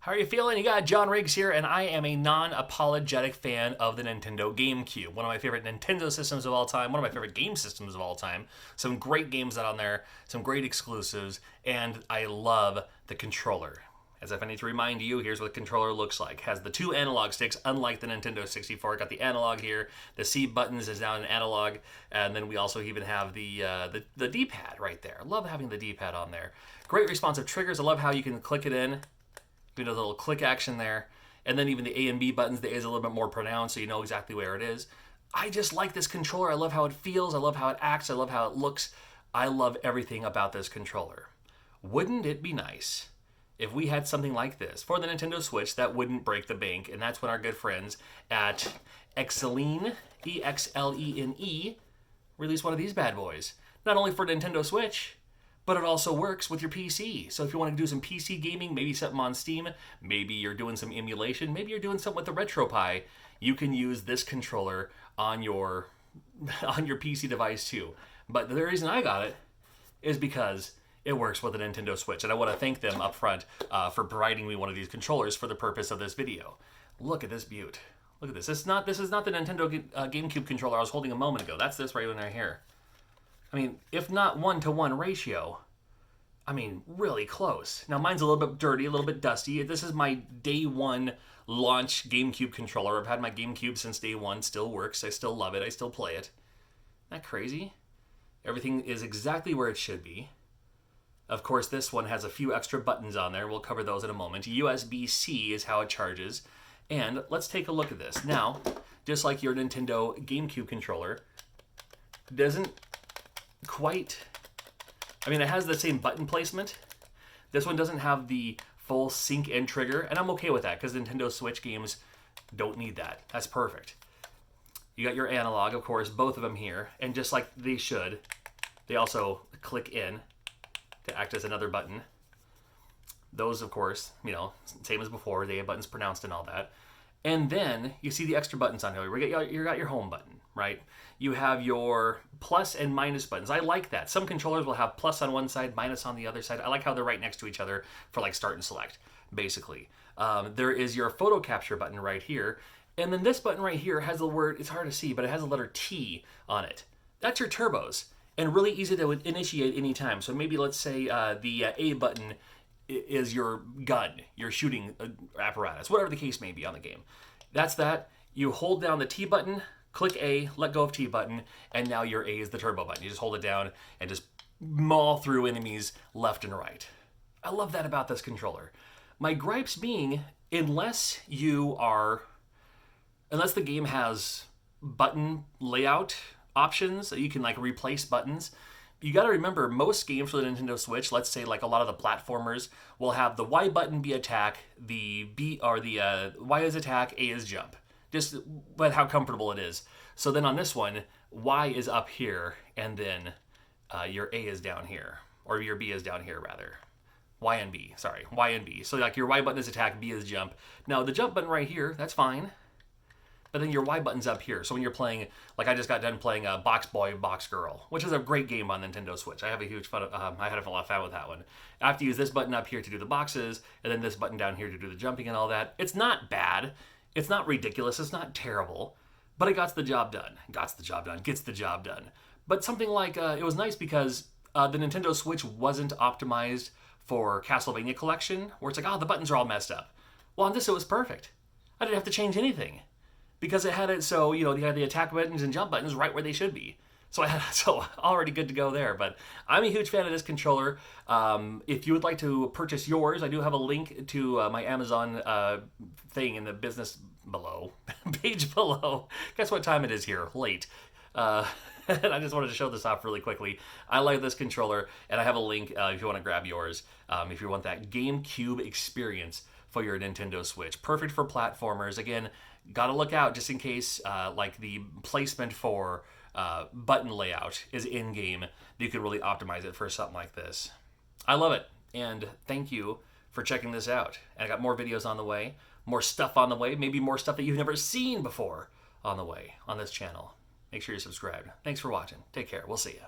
How are you feeling? You got John Riggs here, and I am a non-apologetic fan of the Nintendo GameCube. One of my favorite Nintendo systems of all time, one of my favorite game systems of all time. Some great games out on there, some great exclusives, and I love the controller. As if I need to remind you, here's what the controller looks like. It has the two analog sticks, unlike the Nintendo 64. It got the analog here. The C buttons is now an analog, and then we also even have the D-pad right there. I love having the D-pad on there. Great responsive triggers. I love how you can click it in. Do a little click action there. And then even the A and B buttons, the A is a little bit more pronounced, so you know exactly where it is. I just like this controller. I love how it feels. I love how it acts. I love how it looks. I love everything about this controller. Wouldn't it be nice if we had something like this for the Nintendo Switch that wouldn't break the bank? And that's when our good friends at Exlene, E-X-L-E-N-E, released one of these bad boys. Not only for Nintendo Switch, but it also works with your PC. So if you want to do some PC gaming, maybe something on Steam, maybe you're doing some emulation, maybe you're doing something with the RetroPie, you can use this controller on your PC device too. But the reason I got it is because it works with the Nintendo Switch, and I want to thank them up front for providing me one of these controllers for the purpose of this video. Look at this beaut. Look at this. This is not the Nintendo GameCube controller I was holding a moment ago. That's this right here. I mean, if not 1-to-1 ratio, I mean, really close. Now, mine's a little bit dirty, a little bit dusty. This is my day one launch GameCube controller. I've had my GameCube since day one. Still works. I still love it. I still play it. Isn't that crazy? Everything is exactly where it should be. Of course, this one has a few extra buttons on there. We'll cover those in a moment. USB-C is how it charges. And let's take a look at this. Now, just like your Nintendo GameCube controller, doesn't quite, I mean, it has the same button placement. This one doesn't have the full sync and trigger, and I'm okay with that because Nintendo Switch games don't need that. That's perfect. You got your analog, of course, both of them here, and just like they should, they also click in to act as another button. Those, of course, you know, same as before, the A button's pronounced and all that. And then you see the extra buttons on here. You got your home button, right? You have your plus and minus buttons. I like that. Some controllers will have plus on one side, minus on the other side. I like how they're right next to each other for like start and select, basically. There is your photo capture button right here. And then this button right here has the word, it's hard to see, but it has a letter T on it. That's your turbos, and really easy to initiate anytime. So maybe let's say the A button is your gun, your shooting apparatus, whatever the case may be on the game. That's that. You hold down the T button, click A, let go of T button, and now your A is the turbo button. You just hold it down and just maul through enemies left and right. I love that about this controller. My gripes being, unless the game has button layout options that you can like replace buttons, you got to remember most games for the Nintendo Switch, let's say like a lot of the platformers, will have the Y button be attack, the B or the Y is attack, A is jump. Just but how comfortable it is. So then on this one, Y is up here, and then your A is down here, or your B is down here rather. Y and B. So like your Y button is attack, B is jump. Now the jump button right here, that's fine. But then your Y button's up here. So when you're playing, like I just got done playing Box Boy, Box Girl, which is a great game on Nintendo Switch. I have a huge fun. I had a lot of fun with that one. I have to use this button up here to do the boxes, and then this button down here to do the jumping and all that. It's not bad. It's not ridiculous. It's not terrible. But it gets the job done. But something like, it was nice because the Nintendo Switch wasn't optimized for Castlevania Collection, where it's like, oh, the buttons are all messed up. Well, on this, it was perfect. I didn't have to change anything, because it had it so, you know, you had the attack buttons and jump buttons right where they should be. So already good to go there. But I'm a huge fan of this controller. If you would like to purchase yours, I do have a link to my Amazon thing in the business below, page below. Guess what time it is here? Late. And I just wanted to show this off really quickly. I like this controller, and I have a link if you want to grab yours, if you want that GameCube experience for your Nintendo Switch. Perfect for platformers. Again, got to look out just in case like the placement for button layout is in-game. You could really optimize it for something like this. I love it, and thank you for checking this out. And I got more videos on the way, more stuff on the way, maybe more stuff that you've never seen before on the way on this channel. Make sure you're subscribed. Thanks for watching. Take care. We'll see ya.